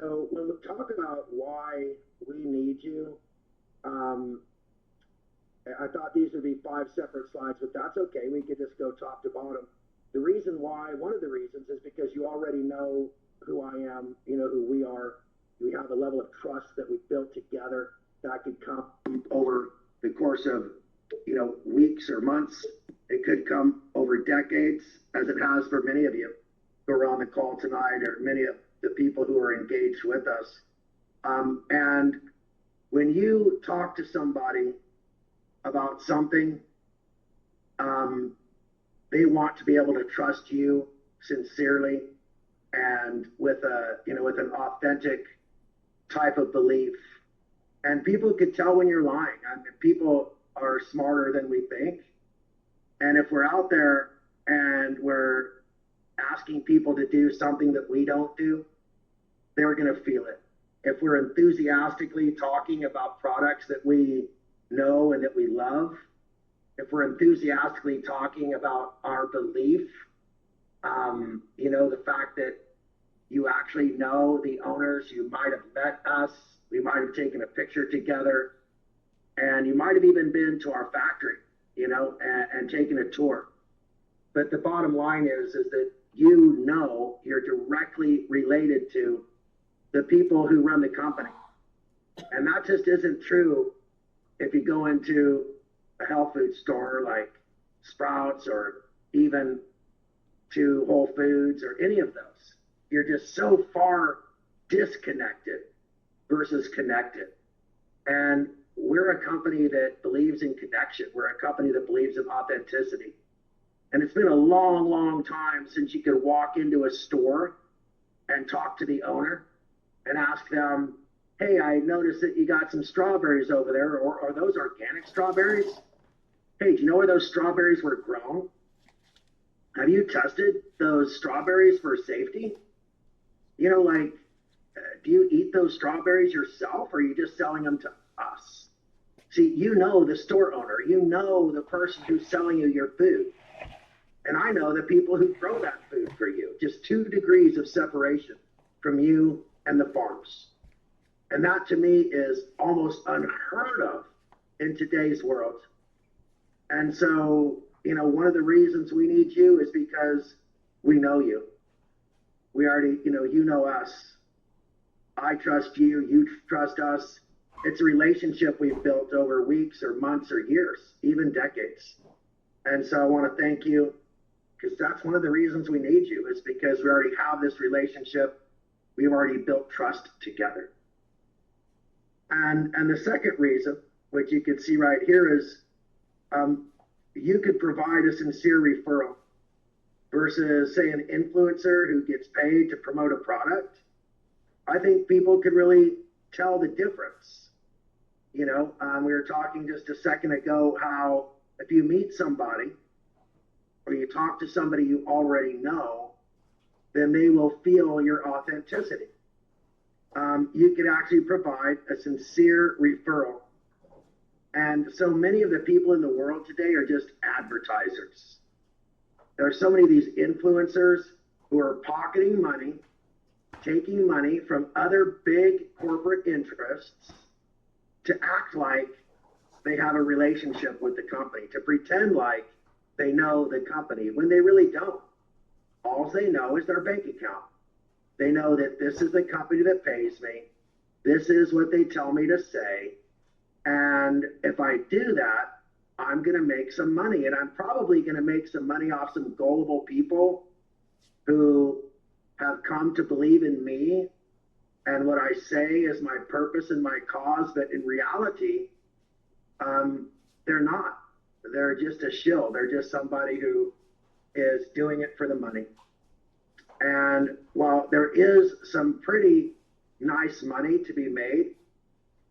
So when we talk about why we need you, um, I thought these would be five separate slides, but that's okay. We could just go top to bottom. The reason why, one of the reasons, is because you already know who I am, you know who we are. We have a level of trust that we've built together that could come over the course of, weeks or months. It could come over decades, as it has for many of you who are on the call tonight, or many of the people who are engaged with us. And when you talk to somebody about something, they want to be able to trust you sincerely and with with an authentic type of belief. And people could tell when you're lying. I mean, people are smarter than we think. And if we're out there and we're asking people to do something that we don't do, they're going to feel it. If we're enthusiastically talking about products that we know and that we love, if we're enthusiastically talking about our belief, the fact that you actually know the owners, you might have met us, we might have taken a picture together, and you might have even been to our factory, and taken a tour. But the bottom line is that you're directly related to the people who run the company. And that just isn't true if you go into a health food store like Sprouts, or even to Whole Foods, or any of those. You're just so far disconnected versus connected. And we're a company that believes in connection. We're a company that believes in authenticity. And it's been a long, long time since you could walk into a store and talk to the owner and ask them, hey, I noticed that you got some strawberries over there, or are those organic strawberries? Hey, do you know where those strawberries were grown? Have you tested those strawberries for safety? Do you eat those strawberries yourself, or are you just selling them to us? See, the store owner, the person who's selling you your food. And I know the people who grow that food for you, just 2 degrees of separation from you and the farms. And that to me is almost unheard of in today's world. And so, one of the reasons we need you is because we know you. We already, you know us. I trust you, you trust us. It's a relationship we've built over weeks or months or years, even decades. And so I want to thank you, because that's one of the reasons we need you, is because we already have this relationship. We've already built trust together. And the second reason, which you can see right here, is you could provide a sincere referral versus, say, an influencer who gets paid to promote a product. I think people could really tell the difference. We were talking just a second ago how if you meet somebody or you talk to somebody you already know, then they will feel your authenticity. You could actually provide a sincere referral. And so many of the people in the world today are just advertisers. There are so many of these influencers who are pocketing money, taking money from other big corporate interests to act like they have a relationship with the company, to pretend like they know the company when they really don't. All they know is their bank account. They know that this is the company that pays me. This is what they tell me to say. And if I do that, I'm going to make some money. And I'm probably going to make some money off some gullible people who have come to believe in me and what I say is my purpose and my cause. But in reality, they're not. They're just a shill. They're just somebody who is doing it for the money. And while there is some pretty nice money to be made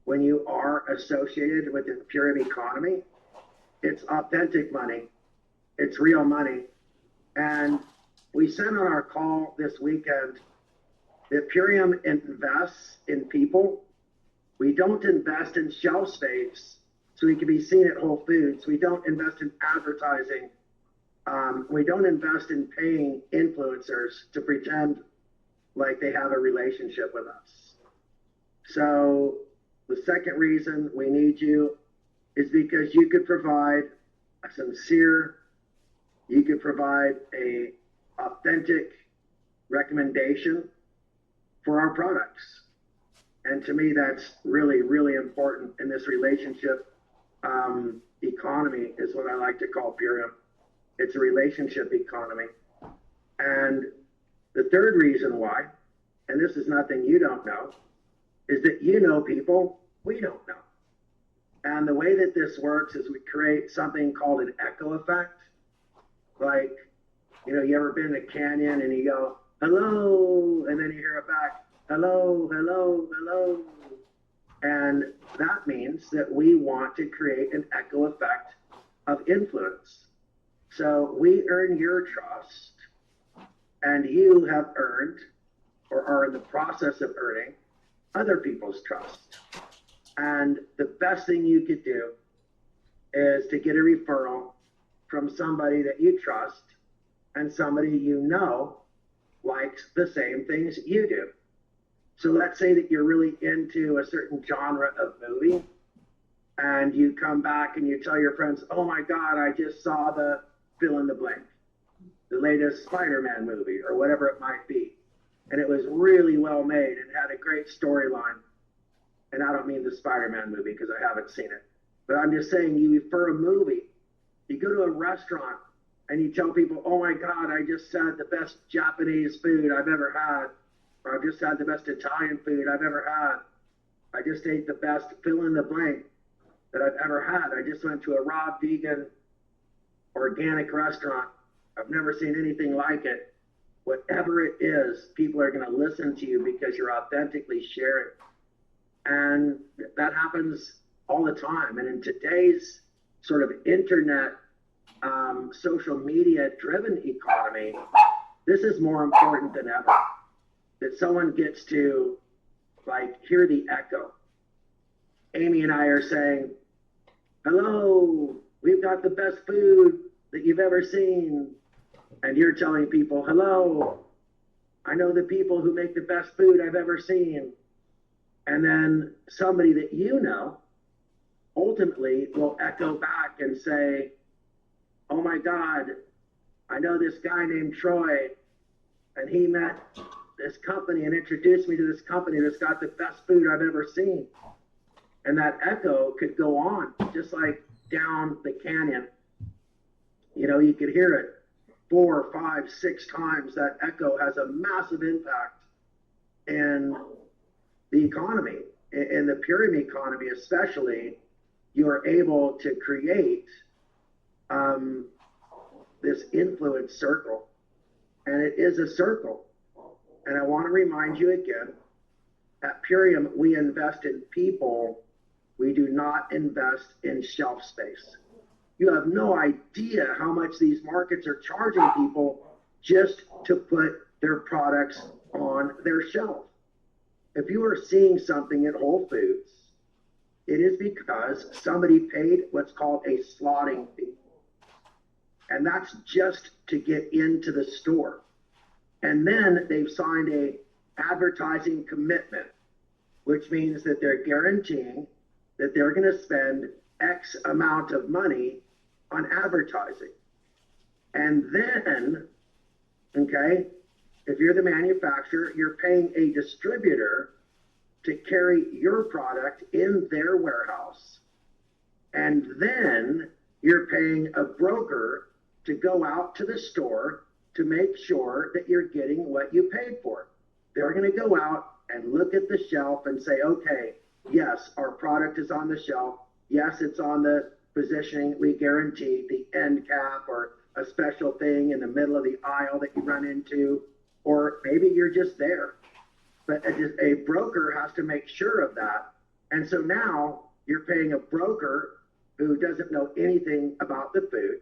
when you are associated with the Purium economy, it's authentic money. It's real money. And we said on our call this weekend that Purium invests in people. We don't invest in shelf space so we can be seen at Whole Foods. We don't invest in advertising. We don't invest in paying influencers to pretend like they have a relationship with us. So the second reason we need you is because you could provide a sincere, you could provide a authentic recommendation for our products. And to me, that's really, really important in this relationship economy, is what I like to call Purium. It's a relationship economy. And the third reason why, and this is nothing you don't know, is that you know people we don't know. And the way that this works is we create something called an echo effect. Like, you know, you ever been in a canyon and you go, hello, and then you hear it back, hello, hello, hello. And that means that we want to create an echo effect of influence. So we earn your trust, and you have earned, or are in the process of earning, other people's trust. And the best thing you could do is to get a referral from somebody that you trust and somebody you know likes the same things you do. So let's say that you're really into a certain genre of movie, and you come back and you tell your friends, oh my God, I just saw the fill in the blank, the latest Spider-Man movie or whatever it might be. And it was really well made and had a great storyline. And I don't mean the Spider-Man movie because I haven't seen it. But I'm just saying, you refer a movie, you go to a restaurant and you tell people, oh my God, I just had the best Japanese food I've ever had. Or I've just had the best Italian food I've ever had. I just ate the best fill in the blank that I've ever had. I just went to a raw vegan organic restaurant. I've never seen anything like it. Whatever it is, people are going to listen to you because you're authentically sharing. And that happens all the time. And in today's sort of internet, social media driven economy, this is more important than ever. That someone gets to like hear the echo. Amy and I are saying, hello, we've got the best food that you've ever seen. And you're telling people, hello, I know the people who make the best food I've ever seen. And then somebody that you know ultimately will echo back and say, oh my God, I know this guy named Troy, and he met this company and introduced me to this company that's got the best food I've ever seen. And that echo could go on, just like down the canyon. You know, you could hear it 4, 5, 6 times. That echo has a massive impact in the economy. In the Purium economy especially, you are able to create this influence circle. And it is a circle. And I want to remind you again, at Purium, we invest in people. We do not invest in shelf space. You have no idea how much these markets are charging people just to put their products on their shelf. If you are seeing something at Whole Foods, it is because somebody paid what's called a slotting fee. And that's just to get into the store. And then they've signed a advertising commitment, which means that they're guaranteeing that they're going to spend X amount of money on advertising. And then, okay, if you're the manufacturer, you're paying a distributor to carry your product in their warehouse. And then you're paying a broker to go out to the store to make sure that you're getting what you paid for. They're going to go out and look at the shelf and say, okay, yes, our product is on the shelf. Yes, it's on the positioning we guarantee, the end cap or a special thing in the middle of the aisle that you run into, or maybe you're just there. But a broker has to make sure of that. And so now you're paying a broker who doesn't know anything about the food.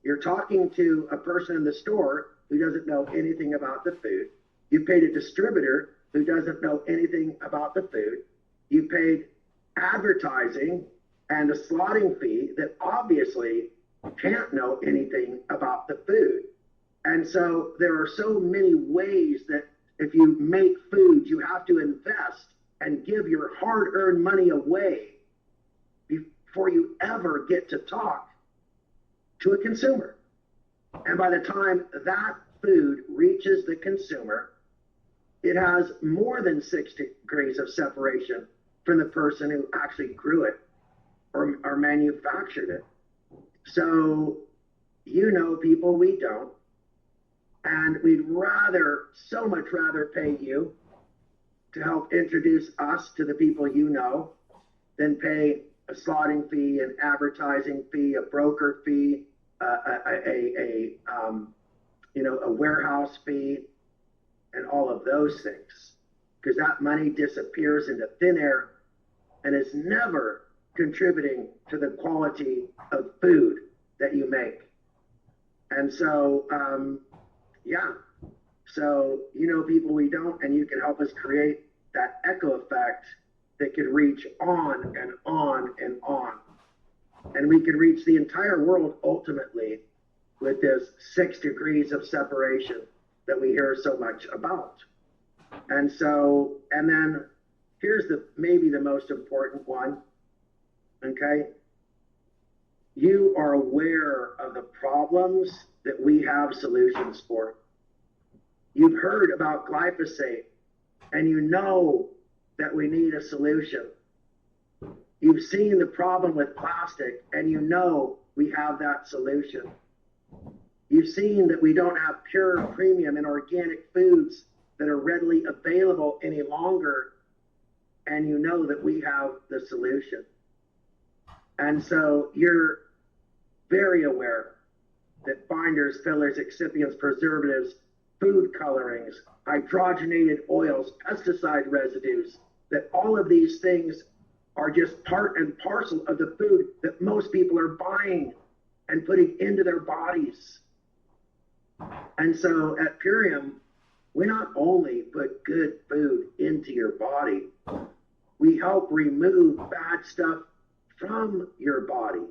You're talking to a person in the store who doesn't know anything about the food. You paid a distributor who doesn't know anything about the food. You paid advertising and a slotting fee that obviously can't know anything about the food. And so there are so many ways that if you make food, you have to invest and give your hard-earned money away before you ever get to talk to a consumer. And by the time that food reaches the consumer, it has more than 6 degrees of separation from the person who actually grew it or manufactured it. So, you know, people, we don't. And we'd so much rather pay you to help introduce us to the people you know than pay a slotting fee, an advertising fee, a broker fee, a warehouse fee, and all of those things, because that money disappears into thin air and is never contributing to the quality of food that you make. And so, so, you know, people, we don't, and you can help us create that echo effect that could reach on and on and on. And we could reach the entire world ultimately with this 6 degrees of separation that we hear so much about. And so, and then here's maybe the most important one, okay? You are aware of the problems that we have solutions for. You've heard about glyphosate, and you know that we need a solution. You've seen the problem with plastic, and you know we have that solution. You've seen that we don't have pure, premium, and organic foods that are readily available any longer, and you know that we have the solution. And so you're very aware that binders, fillers, excipients, preservatives, food colorings, hydrogenated oils, pesticide residues, that all of these things are just part and parcel of the food that most people are buying and putting into their bodies. And so at Purium, we not only put good food into your body, we help remove bad stuff from your body.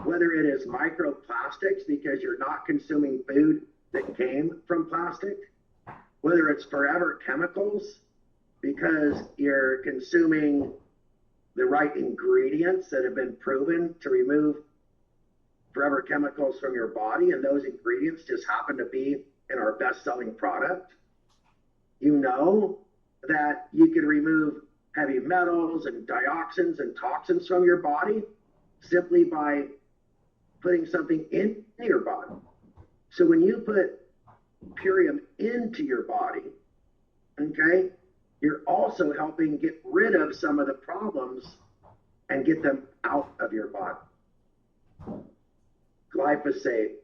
Whether it is microplastics because you're not consuming food that came from plastic, whether it's forever chemicals because you're consuming the right ingredients that have been proven to remove forever chemicals from your body, and those ingredients just happen to be in our best-selling product. You know that you can remove heavy metals and dioxins and toxins from your body simply by putting something in your body. So when you put Purium into your body, okay, you're also helping get rid of some of the problems and get them out of your body. Glyphosate,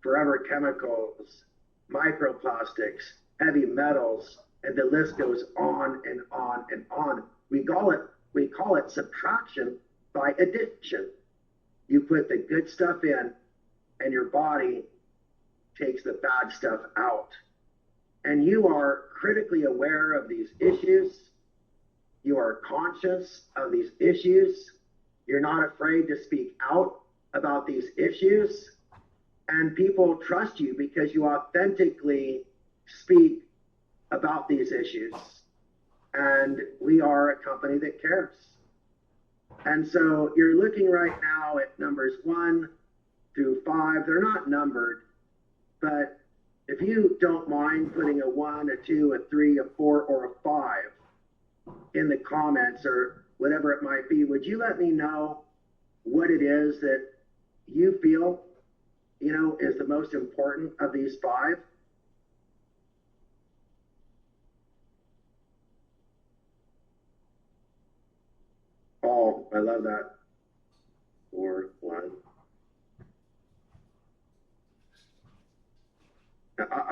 forever chemicals, microplastics, heavy metals, and the list goes on and on and on. We call it subtraction by addition. You put the good stuff in, and your body takes the bad stuff out. And you are critically aware of these issues. You are conscious of these issues. You're not afraid to speak out about these issues. And people trust you because you authentically speak about these issues. And we are a company that cares. And so you're looking right now at numbers 1 through 5. They're not numbered, but if you don't mind putting a 1, a 2, a 3, a 4, or a 5 in the comments or whatever it might be, would you let me know what it is that you feel, you know, is the most important of these 5? Oh, I love that. 4, 1.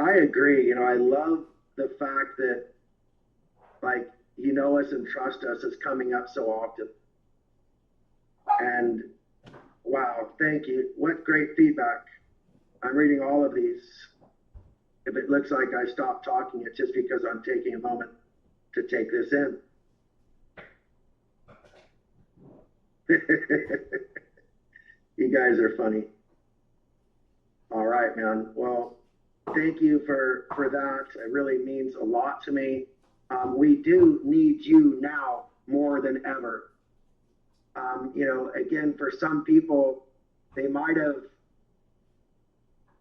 I agree. You know, I love the fact that, like, you know us and trust us is coming up so often. And wow, thank you. What great feedback. I'm reading all of these. If it looks like I stopped talking, it's just because I'm taking a moment to take this in. You guys are funny. All right, man. Well, thank you for that. It really means a lot to me. We do need you now more than ever. Again, for some people, they might have,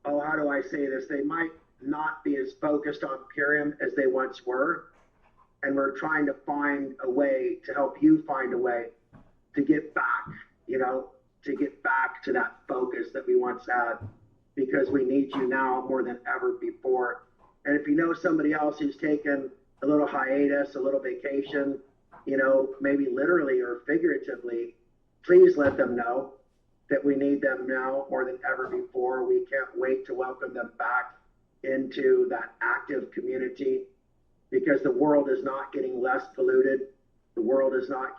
how do I say this? They might not be as focused on Purium as they once were. And we're trying to find a way to help you find a way to get back, to get back to that focus that we once had, because we need you now more than ever before. And if you know somebody else who's taken a little hiatus, a little vacation, maybe literally or figuratively, please let them know that we need them now more than ever before. We can't wait to welcome them back into that active community, because the world is not getting less polluted. The world is not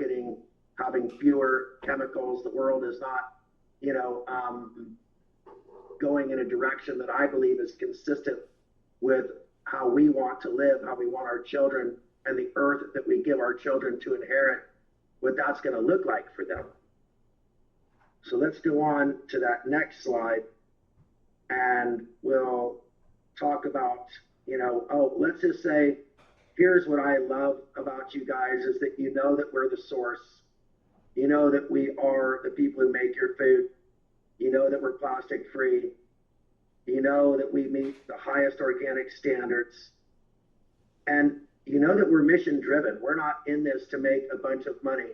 having fewer chemicals. The world is not, going in a direction that I believe is consistent with how we want to live, how we want our children and the earth that we give our children to inherit, what that's going to look like for them. So let's go on to that next slide, and we'll talk about, let's just say, here's what I love about you guys is that you know that we're the source. You know that we are the people who make your food. You know that we're plastic free. You know that we meet the highest organic standards. And you know that we're mission driven. We're not in this to make a bunch of money.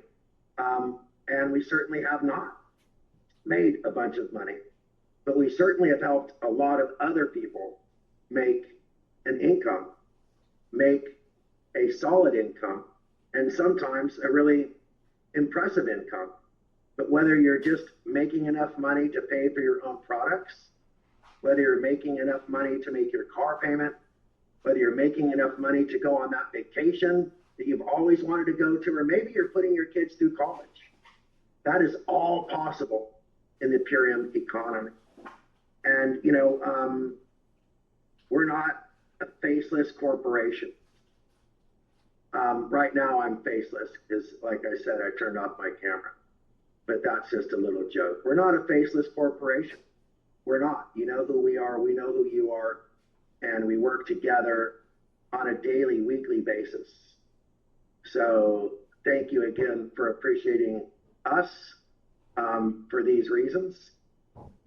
And we certainly have not made a bunch of money. But we certainly have helped a lot of other people make an income, make a solid income, and sometimes a really impressive income. But whether you're just making enough money to pay for your own products, whether you're making enough money to make your car payment, whether you're making enough money to go on that vacation that you've always wanted to go to, or maybe you're putting your kids through college, that is all possible in the Purium economy. And, we're not a faceless corporation. Right now I'm faceless because, like I said, I turned off my camera. But that's just a little joke. We're not a faceless corporation. We're not. You know who we are. We know who you are. And we work together on a daily, weekly basis. So thank you again for appreciating us for these reasons,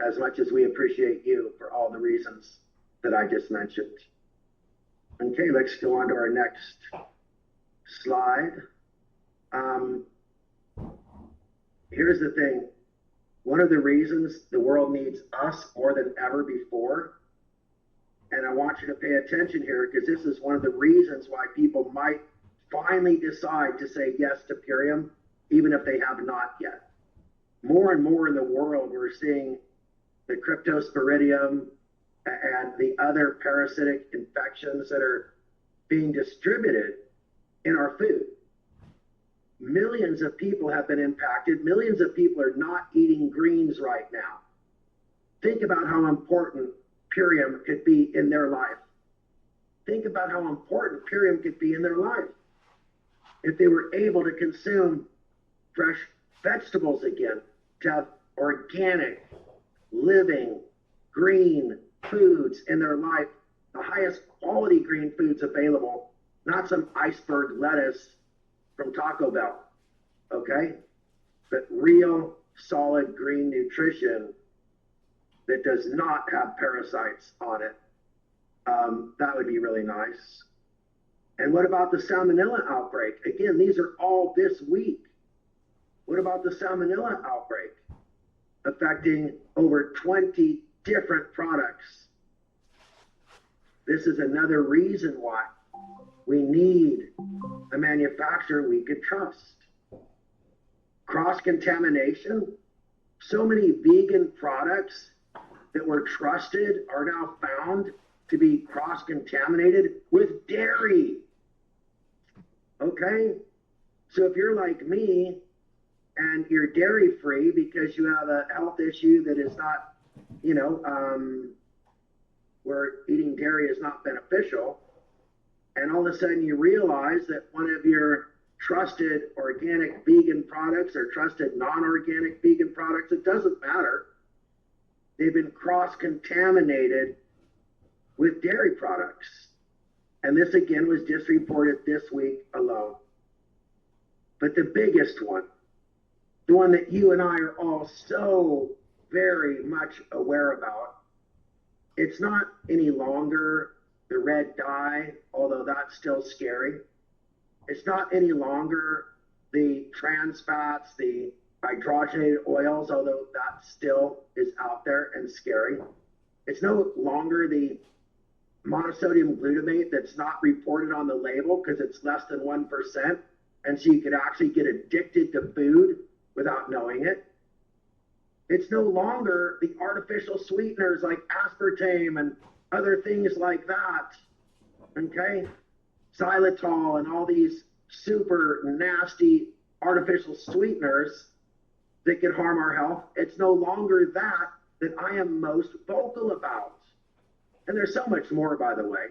as much as we appreciate you for all the reasons that I just mentioned. Okay, let's go on to our next slide. Here's the thing. One of the reasons the world needs us more than ever before, and I want you to pay attention here, because this is one of the reasons why people might finally decide to say yes to Purium, even if they have not yet. More and more in the world, we're seeing the cryptosporidium and the other parasitic infections that are being distributed in our food. Millions of people have been impacted. Millions of people are not eating greens right now. Think about how important Purium could be in their life. Think about how important Purium could be in their life if they were able to consume fresh vegetables again, to have organic, living, green foods in their life, the highest quality green foods available, not some iceberg lettuce from Taco Bell, okay? But real, solid green nutrition that does not have parasites on it. That would be really nice. And what about the salmonella outbreak? Again, these are all this week. What about the salmonella outbreak affecting over 20 different products? This is another reason why we need a manufacturer we could trust. Cross-contamination. So many vegan products that were trusted are now found to be cross-contaminated with dairy. Okay? So if you're like me and you're dairy-free because you have a health issue that is not, where eating dairy is not beneficial, and all of a sudden you realize that one of your trusted organic vegan products or trusted non-organic vegan products, it doesn't matter, they've been cross-contaminated with dairy products. And this again was just reported this week alone. But the biggest one, the one that you and I are all so very much aware about, it's not any longer the red dye, although that's still scary. It's not any longer the trans fats, the hydrogenated oils, although that still is out there and scary. It's no longer the monosodium glutamate that's not reported on the label because it's less than 1%. And so you could actually get addicted to food without knowing it. It's no longer the artificial sweeteners like aspartame and other things like that, okay? Xylitol and all these super nasty artificial sweeteners that can harm our health. It's no longer that I am most vocal about. And there's so much more, by the way.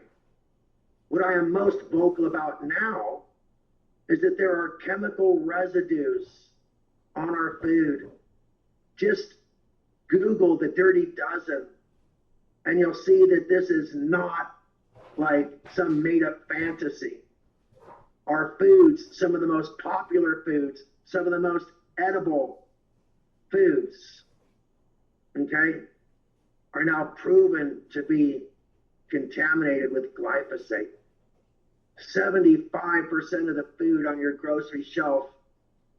What I am most vocal about now is that there are chemical residues on our food. Just Google the Dirty Dozen, and you'll see that this is not like some made-up fantasy. Our foods, some of the most popular foods, some of the most edible foods, okay, are now proven to be contaminated with glyphosate. 75% of the food on your grocery shelf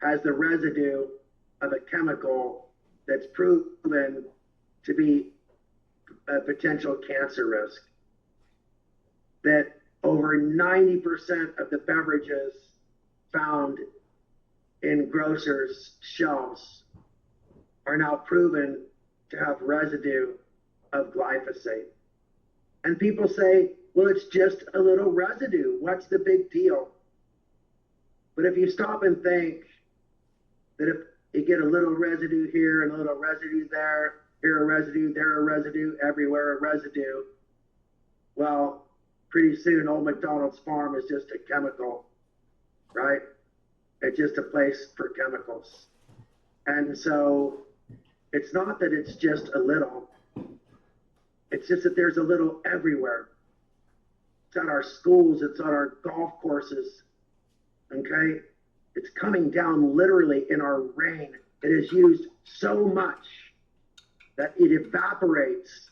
has the residue of a chemical that's proven to be a potential cancer risk. That over 90% of the beverages found in grocers' shelves are now proven to have residue of glyphosate. And people say, well, it's just a little residue. What's the big deal? But if you stop and think that if you get a little residue here and a little residue there, here a residue, there a residue, everywhere a residue, well, pretty soon Old McDonald's farm is just a chemical, right? It's just a place for chemicals. And so it's not that it's just a little, it's just that there's a little everywhere. It's at our schools, it's on our golf courses, okay? It's coming down literally in our rain. It is used so much that it evaporates,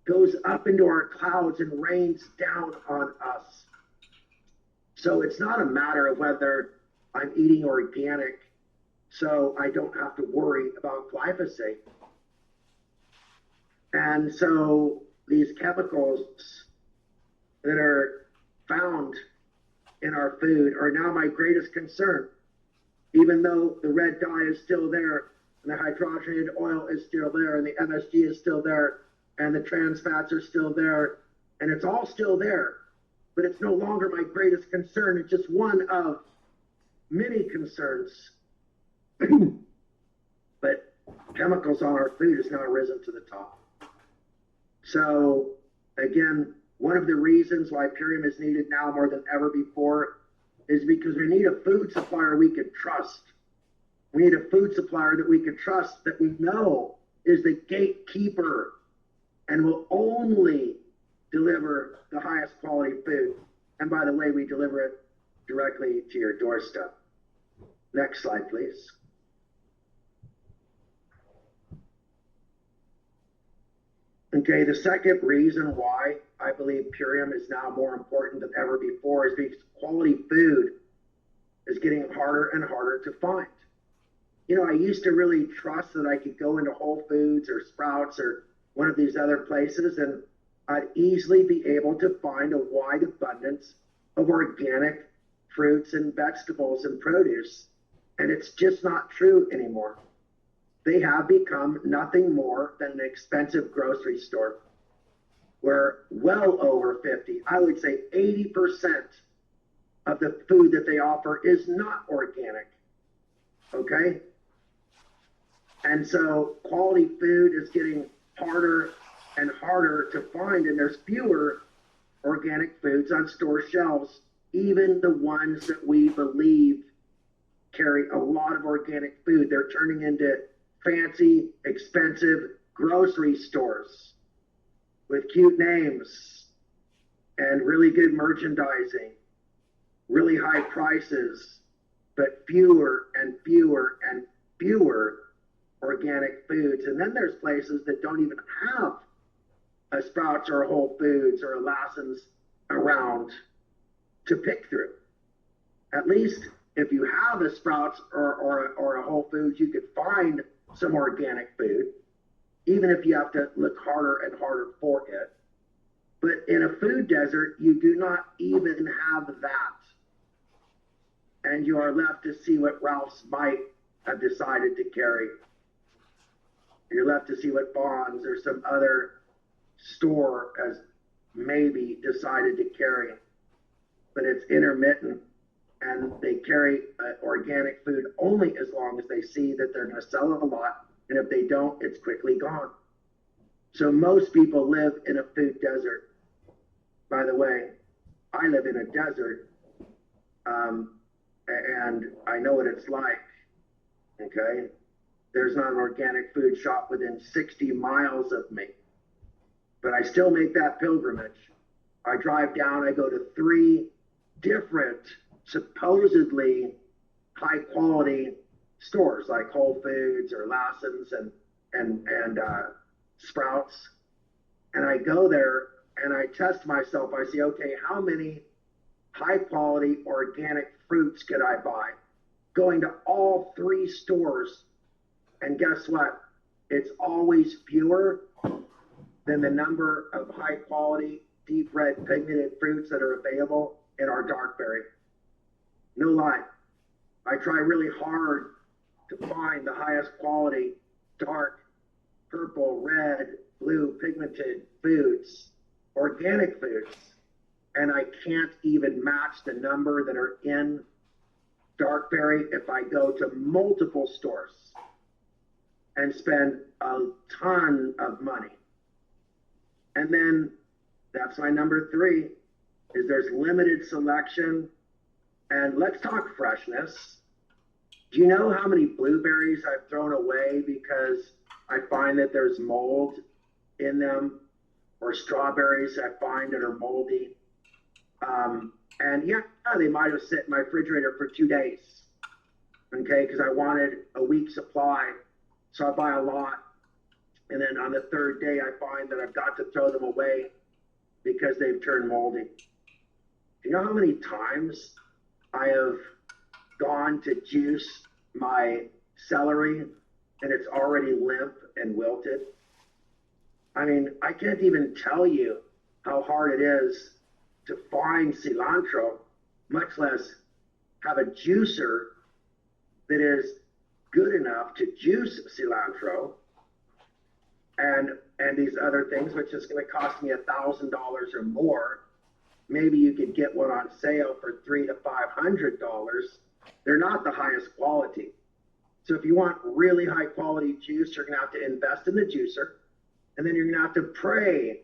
goes up into our clouds and rains down on us. So it's not a matter of whether I'm eating organic so I don't have to worry about glyphosate. And so these chemicals that are found in our food are now my greatest concern. Even though the red dye is still there, and the hydrogenated oil is still there, and the MSG is still there, and the trans fats are still there, and it's all still there, but it's no longer my greatest concern. It's just one of many concerns. But chemicals on our food has now risen to the top. So again, one of the reasons why Purium is needed now more than ever before is because we need a food supplier we can trust. We need a food supplier that we can trust, that we know is the gatekeeper and will only deliver the highest quality food. And by the way, we deliver it directly to your doorstep. Next slide, please. Okay, the second reason why I believe Purium is now more important than ever before is because quality food is getting harder and harder to find. You know, I used to really trust that I could go into Whole Foods or Sprouts or one of these other places and I'd easily be able to find a wide abundance of organic fruits and vegetables and produce. And it's just not true anymore. They have become nothing more than an expensive grocery store where well over 50, I would say 80% of the food that they offer is not organic, okay? And so quality food is getting harder and harder to find, and there's fewer organic foods on store shelves, even the ones that we believe carry a lot of organic food. They're turning into fancy, expensive grocery stores with cute names and really good merchandising, really high prices, but fewer and fewer and fewer organic foods. And then there's places that don't even have a Sprouts or a Whole Foods or a Lassen's around to pick through. At least if you have a Sprouts or a Whole Foods, you could find some organic food, even if you have to look harder and harder for it. But in a food desert, you do not even have that. And you are left to see what Ralph's might have decided to carry. You're left to see what Bonds or some other store has maybe decided to carry. But it's intermittent, and they carry organic food only as long as they see that they're going to sell it a lot. And if they don't, it's quickly gone. So most people live in a food desert. By the way, I live in a desert, and I know what it's like, okay? There's not an organic food shop within 60 miles of me, but I still make that pilgrimage. I drive down, I go to 3 different supposedly high quality stores like Whole Foods or Lassen's and Sprouts, and I go there and I test myself. I say, okay, how many high quality organic fruits could I buy? Going to all 3 stores, and guess what? It's always fewer than the number of high quality, deep red pigmented fruits that are available in our dark berry. No lie. I try really hard to find the highest quality, dark, purple, red, blue, pigmented foods, organic foods, and I can't even match the number that are in darkberry if I go to multiple stores and spend a ton of money. And then that's my number 3, is there's limited selection. And let's talk freshness. Do you know how many blueberries I've thrown away because I find that there's mold in them, or strawberries I find that are moldy? And yeah, they might have sit in my refrigerator for 2 days, okay, because I wanted a week's supply. So I buy a lot, and then on the 3rd day, I find that I've got to throw them away because they've turned moldy. Do you know how many times I have gone to juice my celery and it's already limp and wilted? I mean, I can't even tell you how hard it is to find cilantro, much less have a juicer that is good enough to juice cilantro and these other things, which is going to cost me $1,000 or more. Maybe you could get one on sale for $300 to $500. They're not the highest quality. So if you want really high quality juice, you're going to have to invest in the juicer, and then you're going to have to pray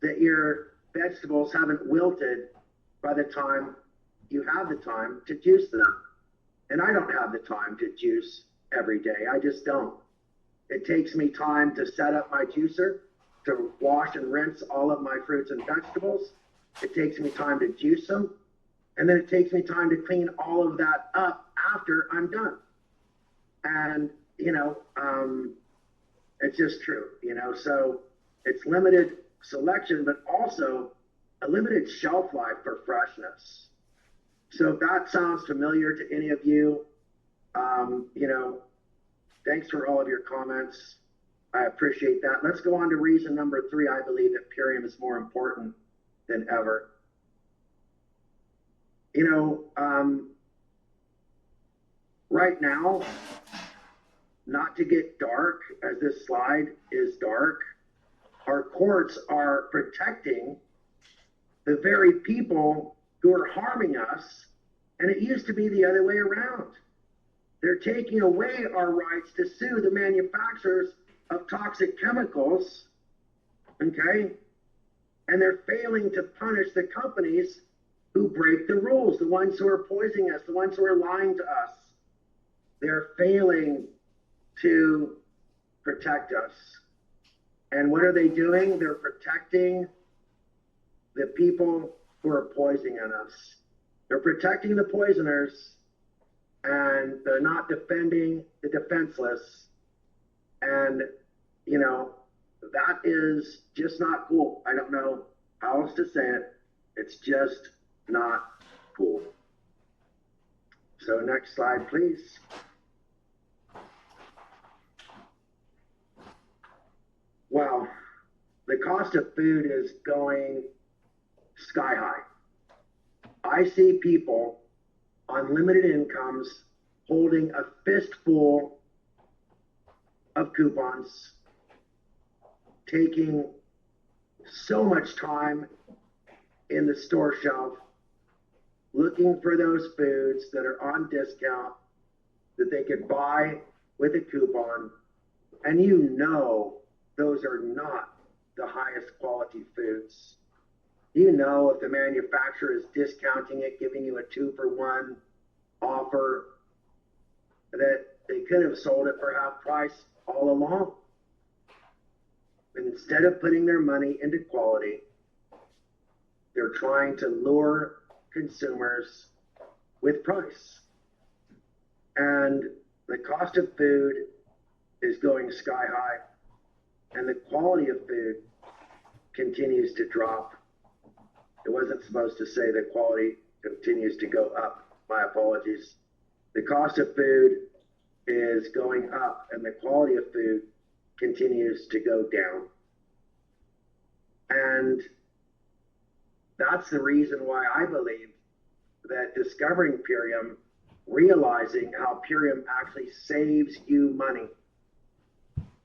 that your vegetables haven't wilted by the time you have the time to juice them. And I don't have the time to juice every day. I just don't. It takes me time to set up my juicer, to wash and rinse all of my fruits and vegetables. It takes me time to juice them. And then it takes me time to clean all of that up after I'm done. And, it's just true, so it's limited selection, but also a limited shelf life for freshness. So if that sounds familiar to any of you, thanks for all of your comments. I appreciate that. Let's go on to reason number 3. I believe that Purium is more important than ever. Right now, not to get dark, as this slide is dark, our courts are protecting the very people who are harming us, and it used to be the other way around. They're taking away our rights to sue the manufacturers of toxic chemicals, okay? And they're failing to punish the companies who break the rules, the ones who are poisoning us, the ones who are lying to us. They're failing to protect us. And what are they doing? They're protecting the people who are poisoning us. They're protecting the poisoners, and they're not defending the defenseless. And, you know, that is just not cool. I don't know how else to say it. It's just not cool. So next slide, please. Well, the cost of food is going sky high. I see people on limited incomes holding a fistful of coupons, taking so much time in the store shelf, looking for those foods that are on discount that they could buy with a coupon. And you know those are not the highest quality foods. You know if the manufacturer is discounting it, giving you a 2-for-1 offer, that they could have sold it for half price all along. And instead of putting their money into quality, they're trying to lure consumers with price. And the cost of food is going sky high, and the quality of food continues to drop. It wasn't supposed to say the quality continues to go up. My apologies. The cost of food is going up, and the quality of food continues to go down. And that's the reason why I believe that discovering Purium, realizing how Purium actually saves you money,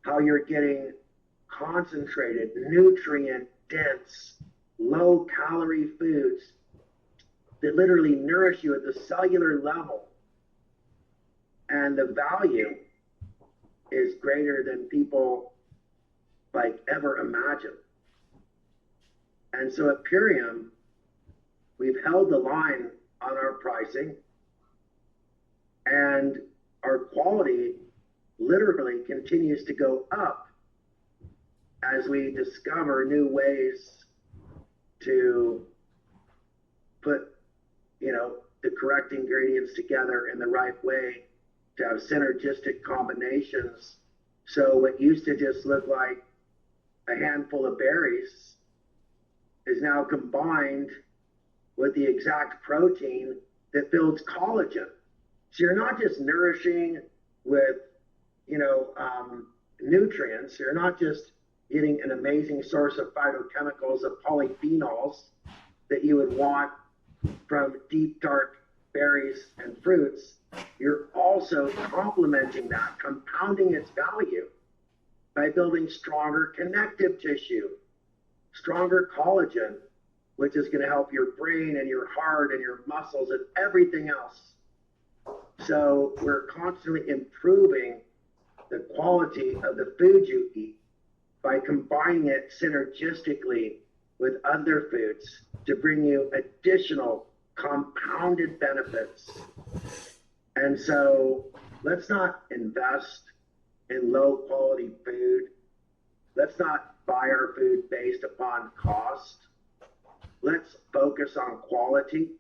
how you're getting concentrated, nutrient-dense, low-calorie foods that literally nourish you at the cellular level, and the value is greater than people like ever imagined. And so at Purium, we've held the line on our pricing, and our quality literally continues to go up as we discover new ways to put, you know, the correct ingredients together in the right way to have synergistic combinations. So what used to just look like a handful of berries is now combined with the exact protein that builds collagen. So you're not just nourishing with, you know, nutrients. You're not just getting an amazing source of phytochemicals, of polyphenols that you would want from deep, dark berries and fruits. You're also complementing that, compounding its value by building stronger connective tissue, stronger collagen, which is going to help your brain and your heart and your muscles and everything else. So we're constantly improving the quality of the food you eat by combining it synergistically with other foods to bring you additional compounded benefits. And so let's not invest in low quality food. Let's not buy our food based upon cost. Let's focus on quality.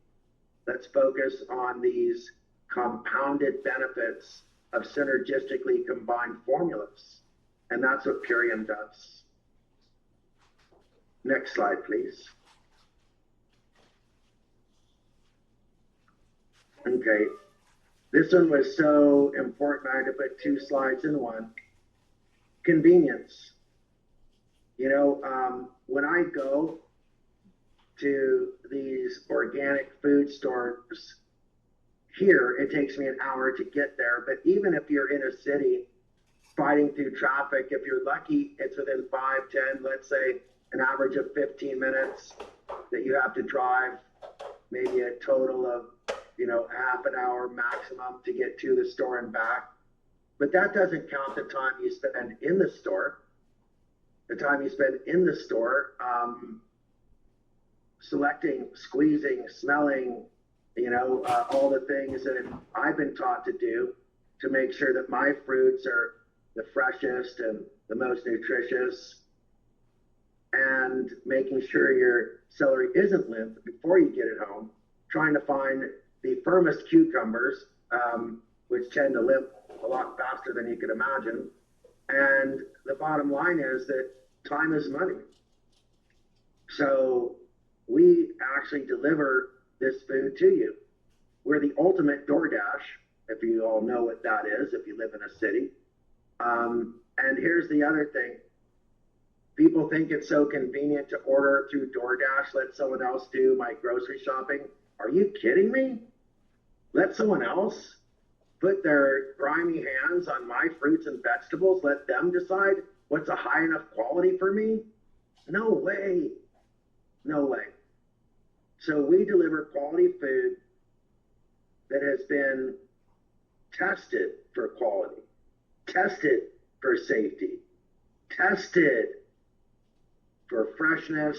Let's focus on these compounded benefits of synergistically combined formulas. And that's what Purium does. Next slide, please. Okay. This one was so important, I had to put 2 slides in one. Convenience. You know, when I go to these organic food stores here, it takes me an hour to get there. But even if you're in a city fighting through traffic, if you're lucky, it's within 5, 10, let's say an average of 15 minutes that you have to drive, maybe a total of, you know, half an hour maximum to get to the store and back. But that doesn't count the time you spend in the store. The time you spend in the store, selecting, squeezing, smelling, you know, all the things that I've been taught to do to make sure that my fruits are the freshest and the most nutritious. and making sure your celery isn't limp before you get it home, trying to find the firmest cucumbers, which tend to limp a lot faster than you could imagine. And the bottom line is that time is money. So we actually deliver this food to you. We're the ultimate DoorDash, if you all know what that is, if you live in a city. And here's the other thing. People think it's so convenient to order through DoorDash, let someone else do my grocery shopping. Are you kidding me? Let someone else put their grimy hands on my fruits and vegetables, let them decide what's a high enough quality for me? No way. No way. So we deliver quality food that has been tested for quality, tested for safety, tested for freshness,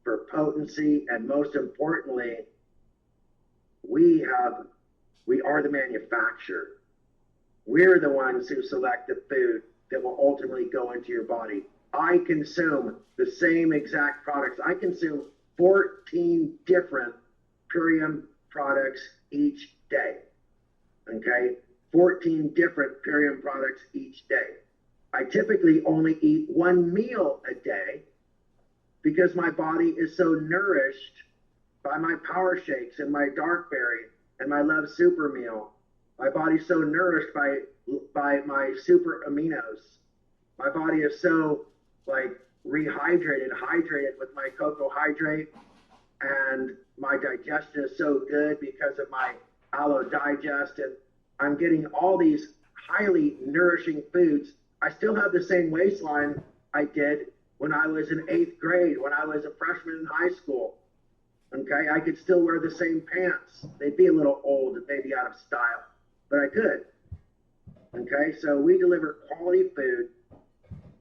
for potency, and most importantly, we are the manufacturer. We're the ones who select the food that will ultimately go into your body. I consume the same exact products. I consume 14 different Purium products each day. Okay? 14 different Purium products each day. I typically only eat one meal a day because my body is so nourished by my power shakes and my dark berry and my Love Super meal. My body's so nourished by my super aminos. My body is so hydrated with my cocoa hydrate, and my digestion is so good because of my aloe digest, and I'm getting all these highly nourishing foods. I still have the same waistline I did when I was in 8th grade, when I was a freshman in high school. Okay, I could still wear the same pants. They'd be a little old and maybe out of style, but I could. Okay, so we deliver quality food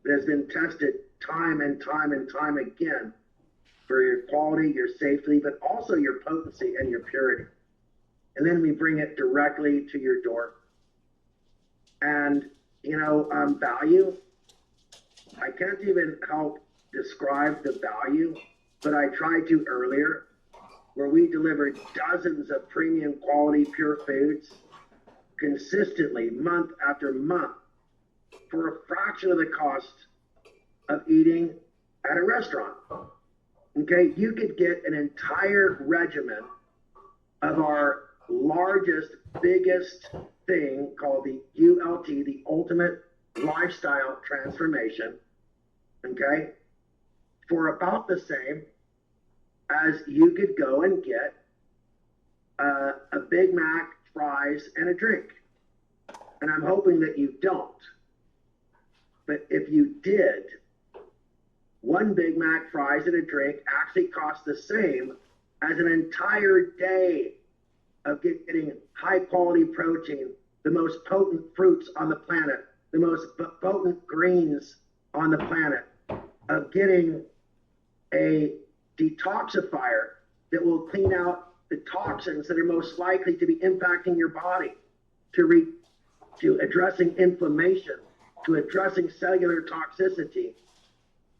that has been tested time and time and time again for your quality, your safety, but also your potency and your purity. And then we bring it directly to your door. And, value, I can't even help describe the value, but I tried to earlier, where we deliver dozens of premium quality pure foods consistently, month after month, for a fraction of the cost of eating at a restaurant. Okay, you could get an entire regimen of our largest, biggest thing called the ULT, the Ultimate Lifestyle Transformation, okay, for about the same as you could go and get a Big Mac, fries, and a drink. And I'm hoping that you don't. But if you did, one Big Mac, fries, and a drink actually costs the same as an entire day of getting high quality protein, the most potent fruits on the planet, the most potent greens on the planet, of getting a detoxifier that will clean out the toxins that are most likely to be impacting your body, to addressing inflammation, to addressing cellular toxicity,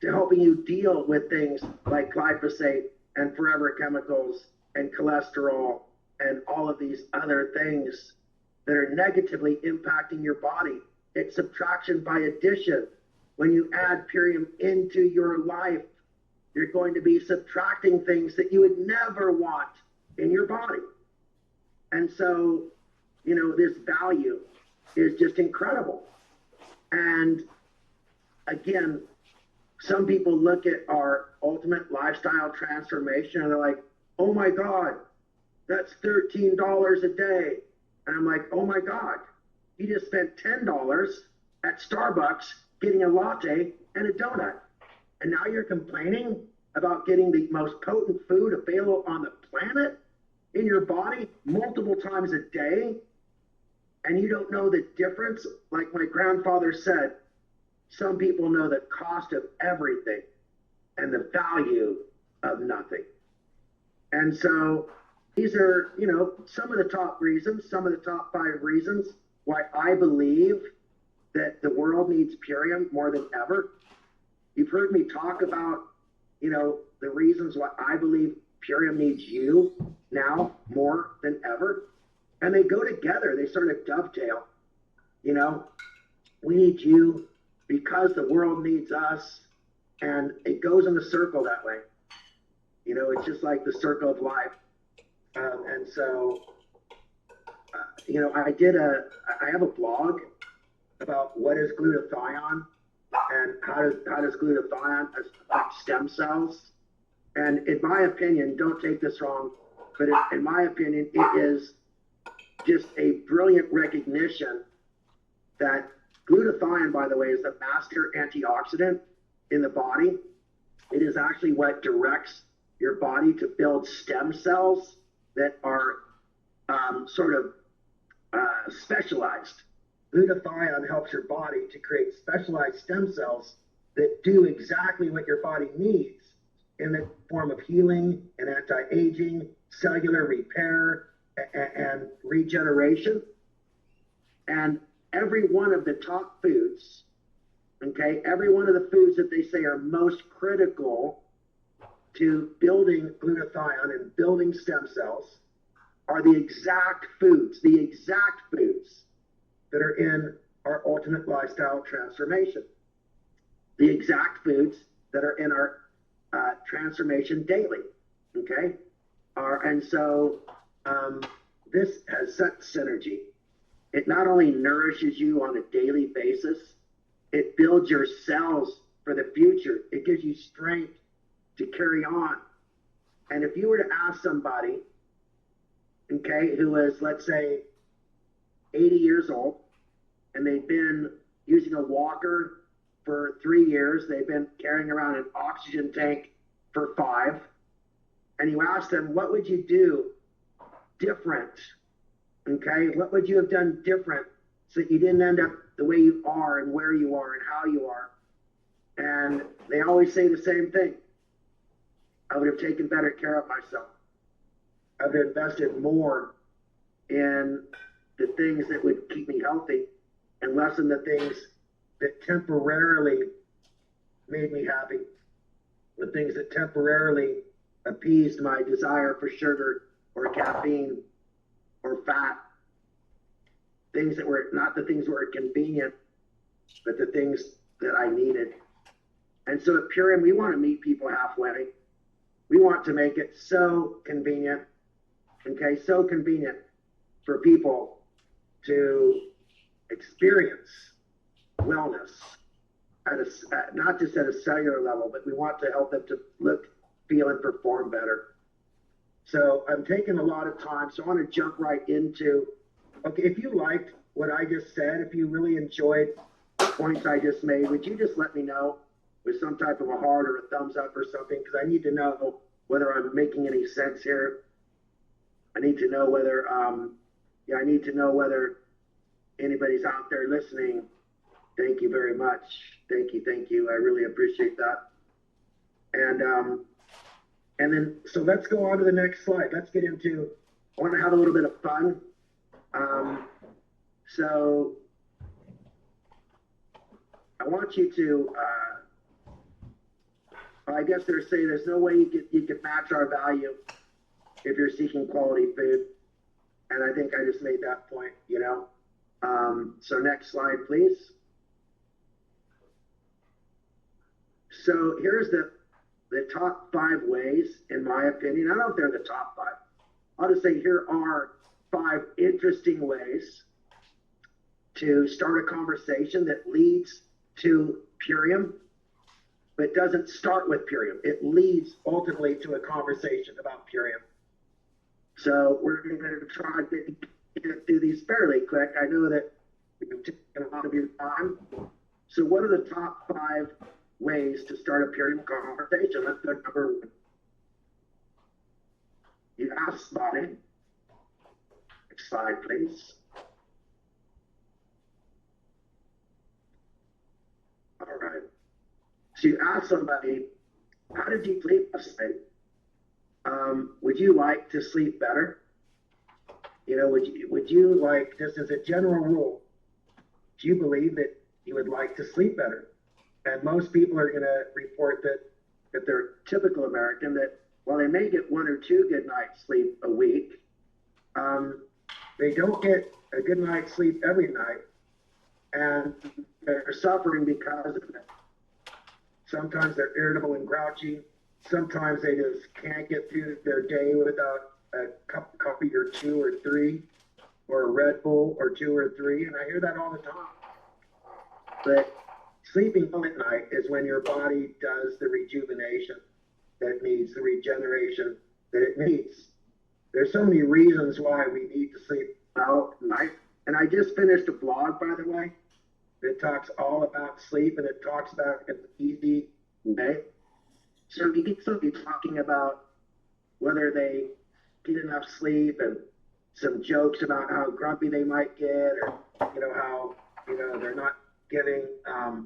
to helping you deal with things like glyphosate and forever chemicals and cholesterol and all of these other things that are negatively impacting your body. It's subtraction by addition. When you add Purium into your life, you're going to be subtracting things that you would never want in your body. And so, this value is just incredible. And again, some people look at our ultimate lifestyle transformation and they're like, oh my God, that's $13 a day. And I'm like, oh my God, you just spent $10 at Starbucks getting a latte and a donut. And now you're complaining about getting the most potent food available on the planet in your body multiple times a day. And you don't know the difference. Like my grandfather said, some people know the cost of everything and the value of nothing. And so these are, some of the top reasons, some of the top 5 reasons why I believe that the world needs Purium more than ever. You've heard me talk about the reasons why I believe Purium needs you now more than ever. And they go together. They sort of dovetail. We need you because the world needs us. And it goes in a circle that way. It's just like the circle of life. And so, I have a blog about what is glutathione and how does glutathione affect stem cells. And in my opinion, don't take this wrong, but in my opinion, it is just a brilliant recognition that glutathione, by the way, is the master antioxidant in the body. It is actually what directs your body to build stem cells that are specialized. Glutathione helps your body to create specialized stem cells that do exactly what your body needs in the form of healing and anti-aging, cellular repair, and regeneration. And every one of the top foods, every one of the foods that they say are most critical to building glutathione and building stem cells are the exact foods that are in our ultimate lifestyle transformation. The exact foods that are in our transformation daily, and so this has such synergy. It not only nourishes you on a daily basis, it builds your cells for the future. It gives you strength to carry on. And if you were to ask somebody, who is, let's say, 80 years old, and they've been using a walker for 3 years, they've been carrying around an oxygen tank for 5, and you ask them, what would you do different? What would you have done different so that you didn't end up the way you are and where you are and how you are? And they always say the same thing. I would have taken better care of myself. I would have invested more in the things that would keep me healthy and less in the things that temporarily made me happy, the things that temporarily appeased my desire for sugar or caffeine or fat, things that were not the things that were convenient, but the things that I needed. And so at Purium, we want to meet people halfway. We want to make it so convenient, so convenient for people to experience wellness not just at a cellular level, but we want to help them to look, feel, and perform better. So I'm taking a lot of time, so I want to jump right into, if you liked what I just said, if you really enjoyed the points I just made, would you just let me know with some type of a heart or a thumbs up or something? Because I need to know whether I'm making any sense here. I need to know whether, anybody's out there listening. Thank you very much. Thank you. I really appreciate that. And then, so let's go on to the next slide. Let's get into, I want to have a little bit of fun. So I want you to, I guess they're saying there's no way you can match our value if you're seeking quality food. And I think I just made that point, So next slide, please. So here's the top 5 ways, in my opinion. I don't know if they're the top 5. I'll just say here are 5 interesting ways to start a conversation that leads to Purium, but doesn't start with Purium. It leads ultimately to a conversation about Purium. So we're going to try to get through these fairly quick. I know that we've taken a lot of your time. So what are the top 5 ways to start a Purium conversation? Let's go number 1. You ask somebody. Next slide, please. All right. So you ask somebody, how did you sleep last night? Would you like to sleep better? Would you like, just as a general rule, do you believe that you would like to sleep better? And most people are going to report that if they're typical American, that while they may get 1 or 2 good nights sleep a week, they don't get a good night's sleep every night, and they're suffering because of it. Sometimes they're irritable and grouchy. Sometimes they just can't get through their day without a cup of coffee or 2 or 3, or a Red Bull or 2 or 3, and I hear that all the time. But sleeping well at night is when your body does the rejuvenation that it needs, the regeneration that it needs. There's so many reasons why we need to sleep well at night. And I just finished a blog, by the way, that talks all about sleep, and it talks about it in an easy way. So you get somebody talking about whether they get enough sleep, and some jokes about how grumpy they might get, or how they're not giving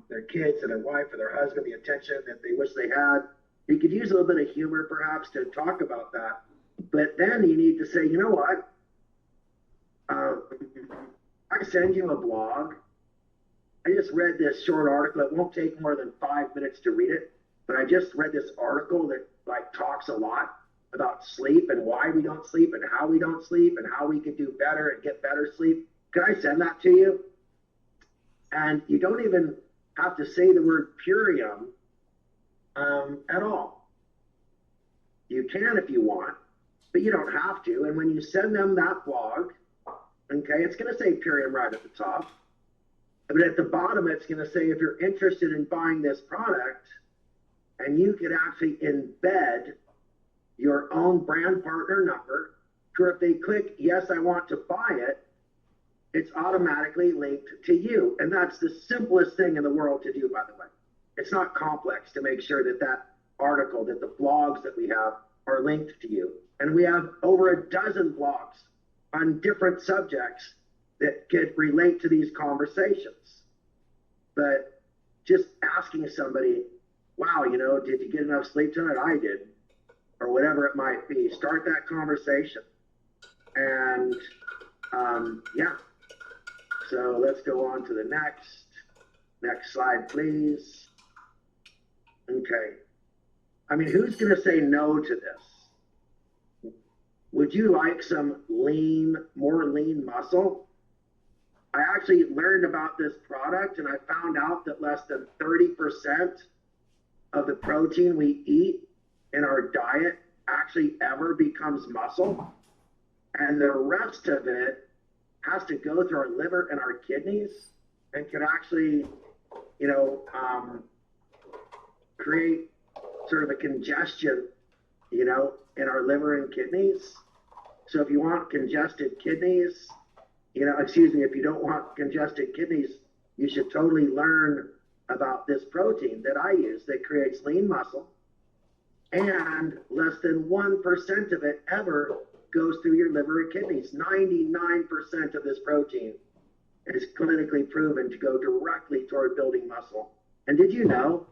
their kids or their wife or their husband the attention that they wish they had. You could use a little bit of humor perhaps to talk about that, but then you need to say, you know what? I send you a blog. I just read this short article. It won't take more than 5 minutes to read it, but I just read this article that talks a lot about sleep and why we don't sleep and how we don't sleep and how we can do better and get better sleep. Can I send that to you? And you don't even have to say the word Purium at all. You can if you want, but you don't have to. And when you send them that blog, okay, it's going to say Purium right at the top. But at the bottom, it's going to say, if you're interested in buying this product, and you could actually embed your own brand partner number, or if they click, yes, I want to buy it, it's automatically linked to you. And that's the simplest thing in the world to do, by the way. It's not complex to make sure that that article, that the blogs that we have are linked to you. And we have over a dozen blogs on different subjects that could relate to these conversations. But just asking somebody, wow, did you get enough sleep tonight? I did. Or whatever it might be. Start that conversation. And yeah. So let's go on to the next slide, please. Okay. I mean, who's going to say no to this? Would you like some more lean muscle? I actually learned about this product, and I found out that less than 30% of the protein we eat in our diet actually ever becomes muscle. And the rest of it has to go through our liver and our kidneys, and can actually, create sort of a congestion, in our liver and kidneys. So if you want congested kidneys, if you don't want congested kidneys, you should totally learn about this protein that I use that creates lean muscle. And less than 1% of it ever goes through your liver and kidneys. 99% of this protein is clinically proven to go directly toward building muscle. And did you know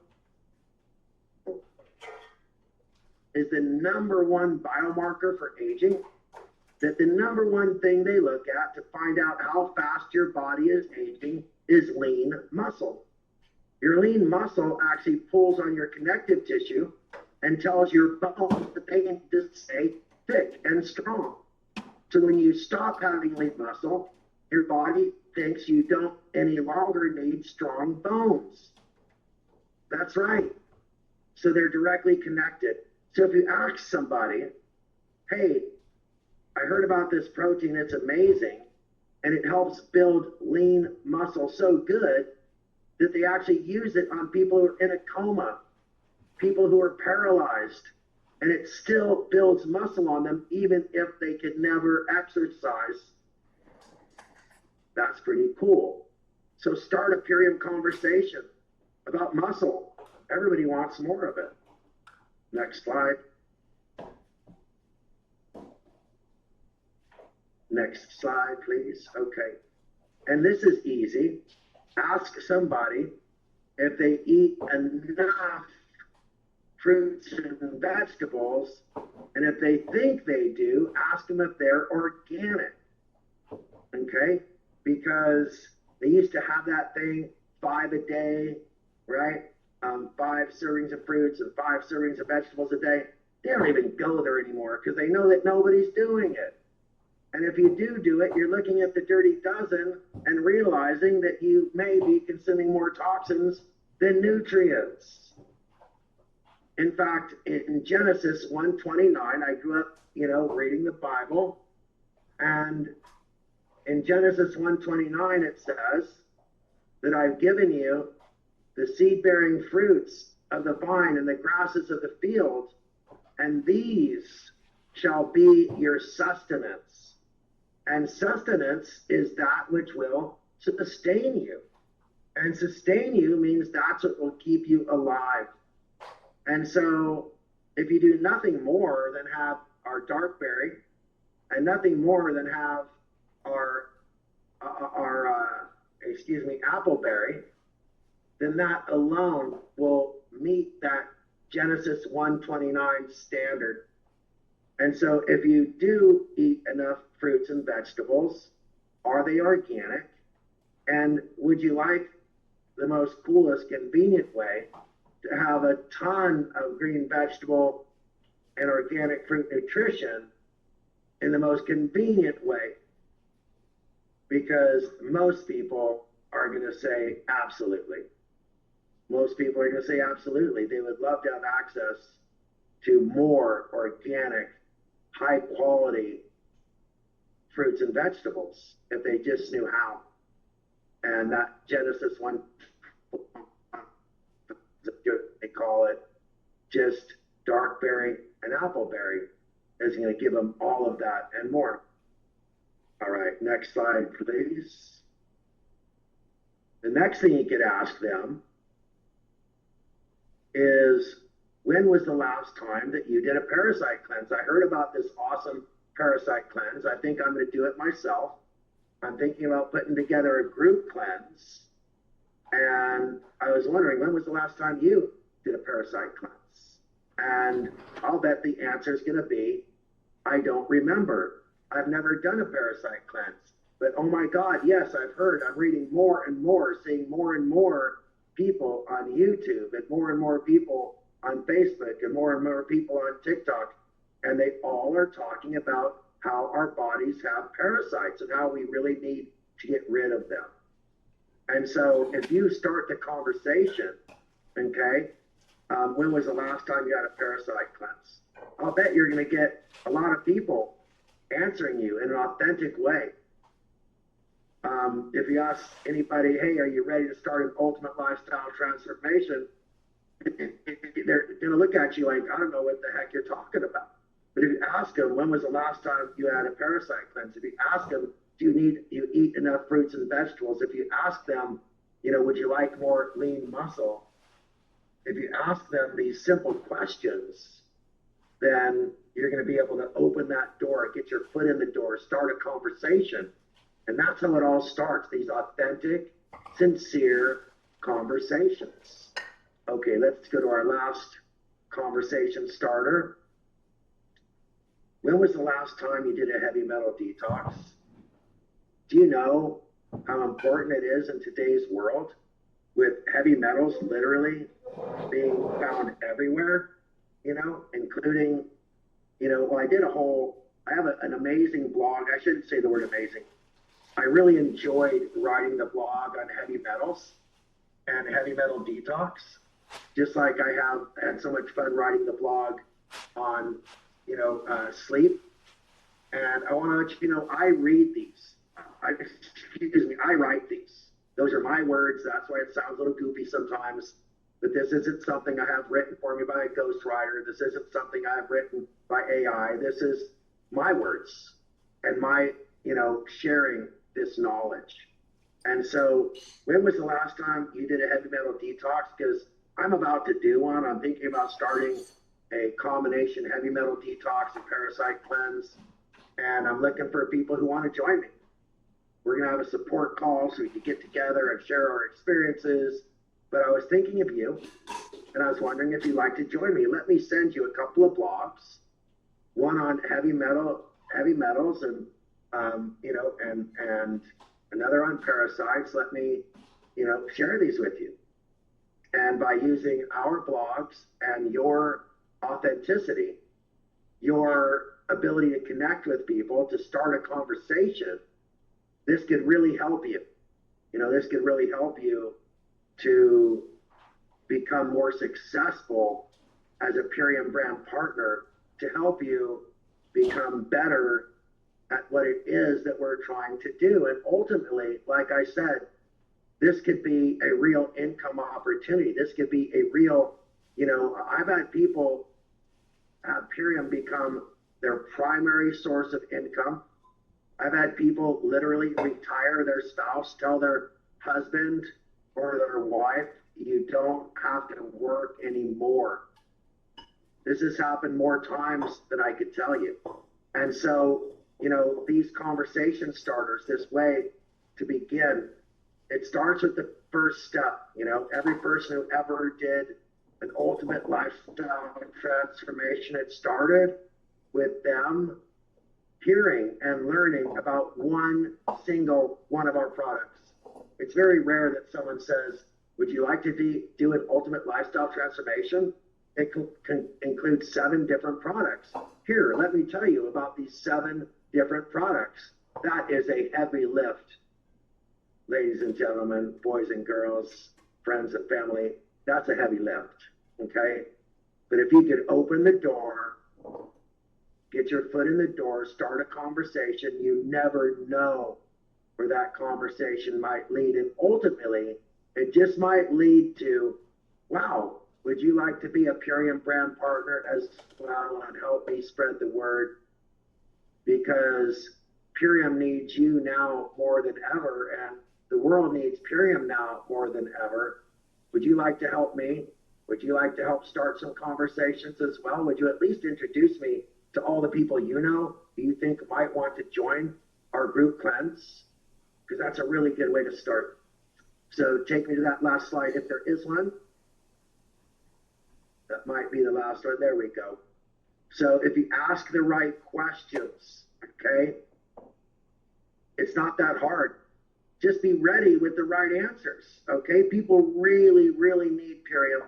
is the number one biomarker for aging? That the number one thing they look at to find out how fast your body is aging is lean muscle. Your lean muscle actually pulls on your connective tissue and tells your bones that they need to stay thick and strong. So when you stop having lean muscle, your body thinks you don't any longer need strong bones. That's right. So they're directly connected. So if you ask somebody, hey, I heard about this protein, it's amazing, and it helps build lean muscle so good that they actually use it on people who are in a coma, people who are paralyzed, and it still builds muscle on them even if they could never exercise. That's pretty cool. So start a Purium conversation about muscle. Everybody wants more of it. Next slide. Next slide, please. Okay. And this is easy. Ask somebody if they eat enough fruits and vegetables, and if they think they do, ask them if they're organic. Okay? Because they used to have that thing 5 a day, right? 5 servings of fruits and 5 servings of vegetables a day, they don't even go there anymore because they know that nobody's doing it. And if you do it, you're looking at the dirty dozen and realizing that you may be consuming more toxins than nutrients. In fact, in Genesis 1:29, I grew up, reading the Bible, and in Genesis 1:29 it says that I've given you the seed-bearing fruits of the vine and the grasses of the field, and these shall be your sustenance. And sustenance is that which will sustain you. And sustain you means that's what will keep you alive. And so if you do nothing more than have our dark berry and nothing more than have our appleberry, then that alone will meet that Genesis 1:29 standard. And so if you do eat enough fruits and vegetables, are they organic? And would you like the most coolest, convenient way to have a ton of green vegetable and organic fruit nutrition in the most convenient way? Because most people are going to say absolutely. Most people are going to say absolutely. They would love to have access to more organic, high quality fruits and vegetables if they just knew how. And that Genesis 1, they call it just darkberry and appleberry, is going to give them all of that and more. All right, next slide, please. The next thing you could ask them is, when was the last time that you did a parasite cleanse? I heard about this awesome parasite cleanse. I think I'm going to do it myself. I'm thinking about putting together a group cleanse. And I was wondering, when was the last time you did a parasite cleanse? And I'll bet the answer is going to be, I don't remember. I've never done a parasite cleanse. But oh my God, yes, I've heard. I'm reading more and more, seeing more and more people on YouTube and more people on Facebook and more people on TikTok. And they all are talking about how our bodies have parasites and how we really need to get rid of them. And so if you start the conversation, okay, when was the last time you had a parasite cleanse? I'll bet you're going to get a lot of people answering you in an authentic way. If you ask anybody, hey, are you ready to start an ultimate lifestyle transformation? They're going to look at you like, I don't know what the heck you're talking about. But if you ask them, when was the last time you had a parasite cleanse? If you ask them, do you eat enough fruits and vegetables? If you ask them, would you like more lean muscle? If you ask them these simple questions, then you're going to be able to open that door, get your foot in the door, start a conversation. And that's how it all starts, these authentic, sincere conversations. Okay, let's go to our last conversation starter. When was the last time you did a heavy metal detox? Do you know how important it is in today's world with heavy metals literally being found everywhere, including, I have an amazing blog. I shouldn't say the word amazing. I really enjoyed writing the blog on heavy metals and heavy metal detox, just like I have had so much fun writing the blog on, sleep. And I want to let you know, I read these. I write these. Those are my words. That's why it sounds a little goofy sometimes. But this isn't something I have written for me by a ghostwriter. This isn't something I have written by AI. This is my words and my, sharing this knowledge. And so when was the last time you did a heavy metal detox? Because I'm about to do one. I'm thinking about starting a combination heavy metal detox and parasite cleanse. And I'm looking for people who want to join me. We're going to have a support call so we can get together and share our experiences. But I was thinking of you, and I was wondering if you'd like to join me. Let me send you a couple of blogs, one on heavy metals, and and another on parasites. Let me, share these with you. And by using our blogs and your authenticity, your ability to connect with people, to start a conversation, this could really help you. This could really help you to become more successful as a Purium Brand Partner, to help you become better at what it is that we're trying to do. And ultimately, like I said, this could be a real income opportunity. This could be a real, I've had people have Purium become their primary source of income. I've had people literally retire their spouse, tell their husband or their wife, you don't have to work anymore. This has happened more times than I could tell you. And so, these conversation starters, this way to begin, it starts with the first step. Every person who ever did an ultimate lifestyle transformation, it started with them hearing and learning about one single one of our products. It's very rare that someone says, would you like to do an ultimate lifestyle transformation? It can include 7 different products. Here, let me tell you about these 7 different products. That is a heavy lift. Ladies and gentlemen, boys and girls, friends and family, that's a heavy lift, okay? But if you could open the door, get your foot in the door, start a conversation, you never know where that conversation might lead. And ultimately, it just might lead to, wow, would you like to be a Purium Brand Partner as well and help me spread the word? Because Purium needs you now more than ever, and the world needs Purium now more than ever. Would you like to help me? Would you like to help start some conversations as well? Would you at least introduce me to all the people you know who you think might want to join our group cleanse? Because that's a really good way to start. So take me to that last slide if there is one. That might be the last one. There we go. So if you ask the right questions, okay, it's not that hard. Just be ready with the right answers, okay? People really, really need Purium.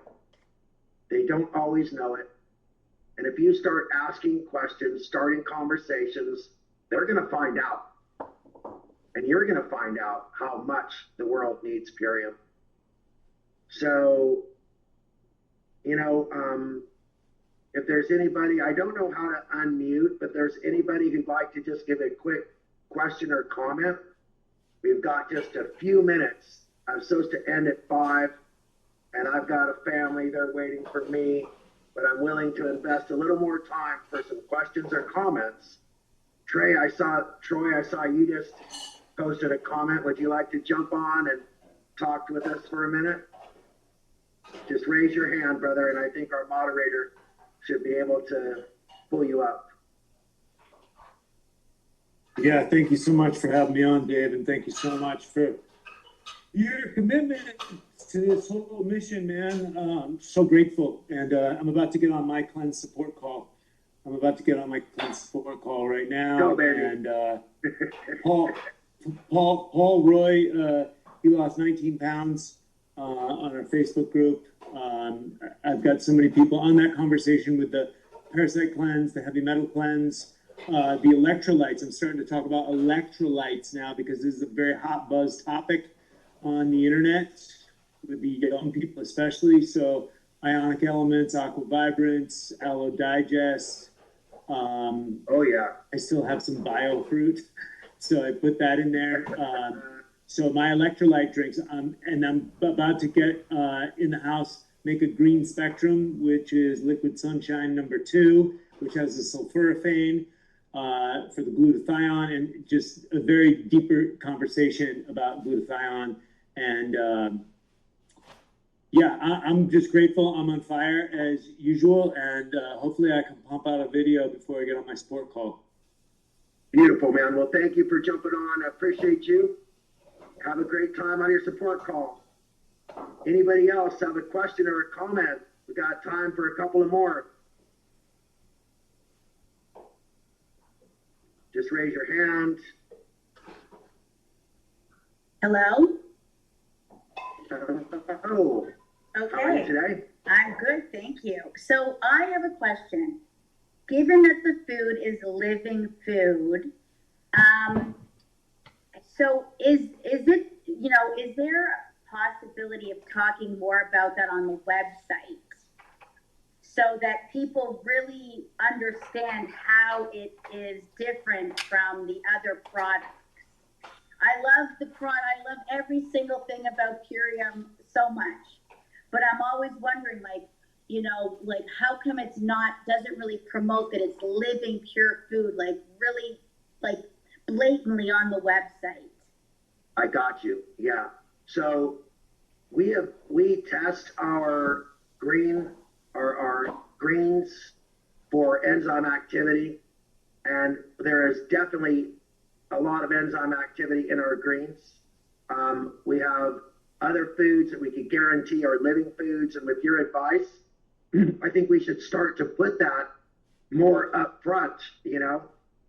They don't always know it. And if you start asking questions, starting conversations, they're going to find out. And you're going to find out how much the world needs Purium. So, if there's anybody, I don't know how to unmute, but there's anybody who'd like to just give a quick question or comment. We've got just a few minutes. I'm supposed to end at 5, and I've got a family. They're waiting for me, but I'm willing to invest a little more time for some questions or comments. Troy, I saw you just posted a comment. Would you like to jump on and talk with us for a minute? Just raise your hand, brother, and I think our moderator should be able to pull you up. Yeah, thank you so much for having me on, Dave, and thank you so much for your commitment to this whole mission, man. I'm so grateful, and I'm about to get on my cleanse support call. Right now. Go, baby. And Paul Roy, he lost 19 pounds on our Facebook group. I've got so many people on that conversation with the parasite cleanse, the heavy metal cleanse, the electrolytes. I'm starting to talk about electrolytes now because this is a very hot buzz topic on the internet with the young people especially. So ionic elements, aqua vibrance, aloe digest. Oh yeah. I still have some bio fruit, so I put that in there. So my electrolyte drinks, and I'm about to get in the house, make a green spectrum, which is liquid sunshine #2, which has the sulforaphane for the glutathione, and just a very deeper conversation about glutathione. And yeah, I'm just grateful. I'm on fire as usual, and hopefully I can pump out a video before I get on my sport call. Beautiful, man. Well, thank you for jumping on. I appreciate you. Have a great time on your support call. Anybody else have a question or a comment? We got time for a couple of more. Just raise your hand. Hello? Oh, How are you Okay, today? I'm good, thank you. So I have a question. Given that the food is living food, um, so is it, is there a possibility of talking more about that on the website so that people really understand how it is different from the other products? I love the product. I love every single thing about Purium so much, but I'm always wondering, like how come it's not doesn't really promote that it's living pure food, like really, like blatantly on the website. I got you. Yeah. So we test our greens for enzyme activity, and there is definitely a lot of enzyme activity in our greens. We have other foods that we could guarantee are living foods, and with your advice, I think we should start to put that more up front,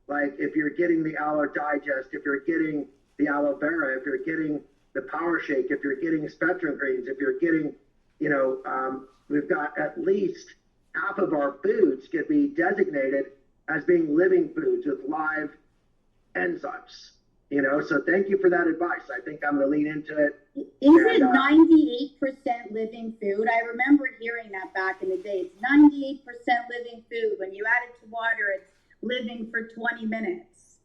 like if you're getting the aloe digest, if you're getting the aloe vera, if you're getting the power shake, if you're getting spectrum greens, if you're getting, we've got at least half of our foods can be designated as being living foods with live enzymes. So thank you for that advice. I think I'm going to lean into it. Is it 98% living food? I remember hearing that back in the day. It's 98% living food. When you add it to water, it's living for 20 minutes.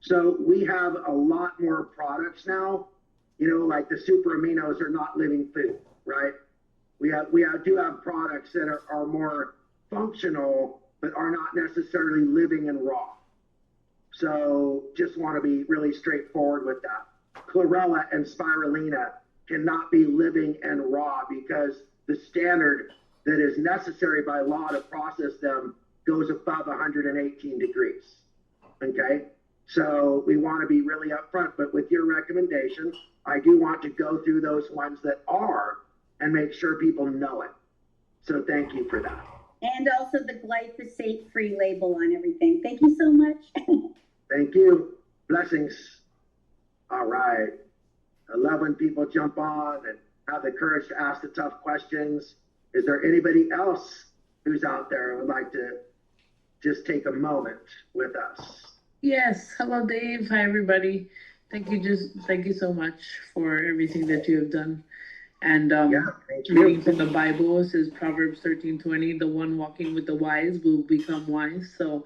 So we have a lot more products now, like the super aminos are not living food, right? We do have products that are more functional, but are not necessarily living and raw. So just want to be really straightforward with that. Chlorella and spirulina cannot be living and raw because the standard that is necessary by law to process them goes above 118 degrees. Okay? So we want to be really upfront, but with your recommendation, I do want to go through those ones that are and make sure people know it. So thank you for that. And also the glyphosate-free label on everything. Thank you so much. Thank you. Blessings. All right. I love when people jump on and have the courage to ask the tough questions. Is there anybody else who's out there who would like to just take a moment with us? Yes. Hello, Dave. Hi, everybody. Thank you so much for everything that you have done. And reading from the Bible, it says Proverbs 13:20, the one walking with the wise will become wise. So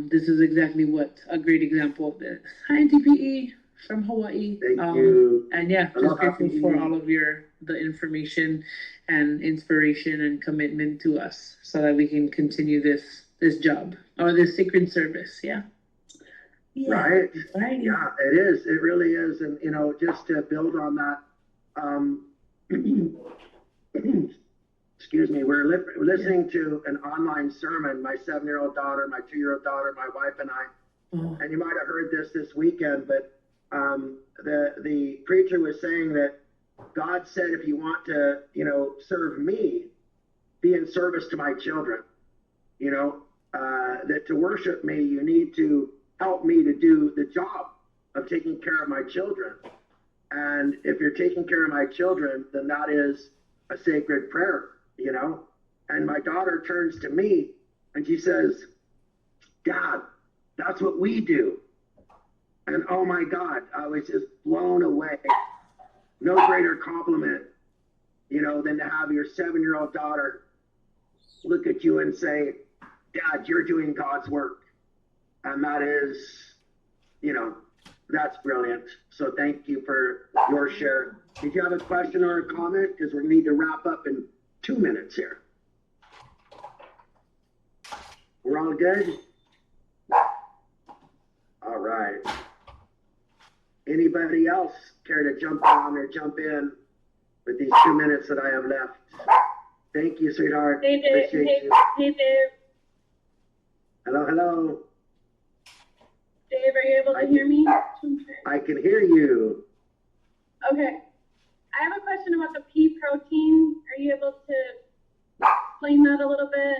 this is exactly what a great example of this. Hi, TPE from Hawaii. Thank you. And yeah, just grateful for all of the information and inspiration and commitment to us so that we can continue this job or this sacred service. Yeah. Right. Yeah, it is. It really is. And, just to build on that, excuse me, we're listening to an online sermon, my 7-year-old daughter, my 2-year-old daughter, my wife and I, and you might have heard this weekend, but the preacher was saying that God said, if you want to, serve me, be in service to my children, that to worship me, you need to help me to do the job of taking care of my children. And if you're taking care of my children, then that is a sacred prayer, And my daughter turns to me and she says, Dad, that's what we do. And oh my God, I was just blown away. No greater compliment, than to have your 7-year-old daughter look at you and say, Dad, you're doing God's work. And that is, that's brilliant. So thank you for your share. Did you have a question or a comment? Because we need to wrap up in 2 minutes here. We're all good? All right. Anybody else care to jump on or jump in with these 2 minutes that I have left? Thank you, sweetheart. Hey, Dave. Appreciate you. Hey, Dave. Hello. Dave, are you able to hear me? I can hear you. Okay. I have a question about the pea protein. Are you able to explain that a little bit?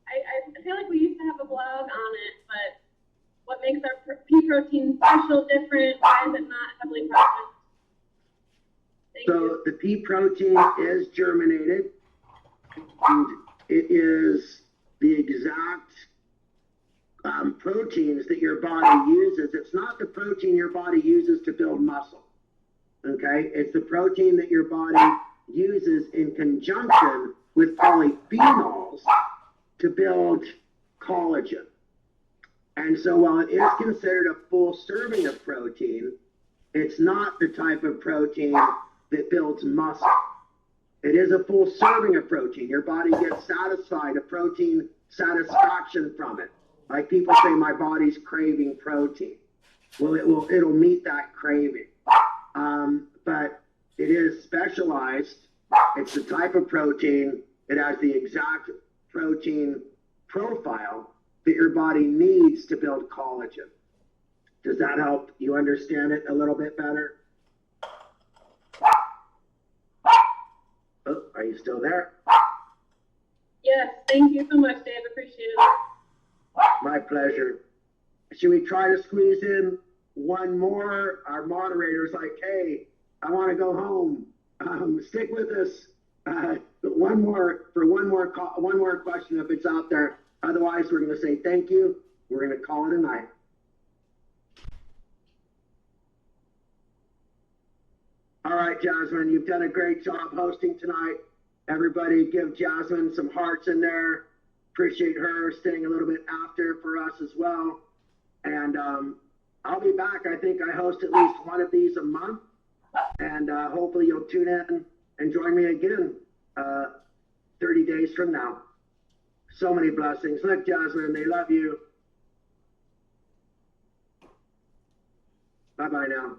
I feel like we used to have a blog on it, but what makes our pea protein special, different? Why is it not heavily processed? Thank So you. the pea protein is germinated, and it is the exact proteins that your body uses. It's not the protein your body uses to build muscle. Okay, it's the protein that your body uses in conjunction with polyphenols to build collagen. And so while it is considered a full serving of protein, it's not the type of protein that builds muscle. It is a full serving of protein. Your body gets satisfied, a protein satisfaction from it. Like people say, my body's craving protein. Well, it'll meet that craving. But it is specialized. It's the type of protein. It has the exact protein profile that your body needs to build collagen. Does that help you understand it a little bit better? Oh, are you still there? Yes, thank you so much, Dave. Appreciate it. My pleasure. Should we try to squeeze in one more? Our moderator's like, hey, I want to go home. Stick with us. One more question if it's out there. Otherwise, we're going to say thank you. We're going to call it a night. All right, Jasmine, you've done a great job hosting tonight. Everybody give Jasmine some hearts in there. Appreciate her staying a little bit after for us as well. And I'll be back. I think I host at least one of these a month. And hopefully you'll tune in and join me again 30 days from now. So many blessings. Look, Jasmine, they love you. Bye-bye now.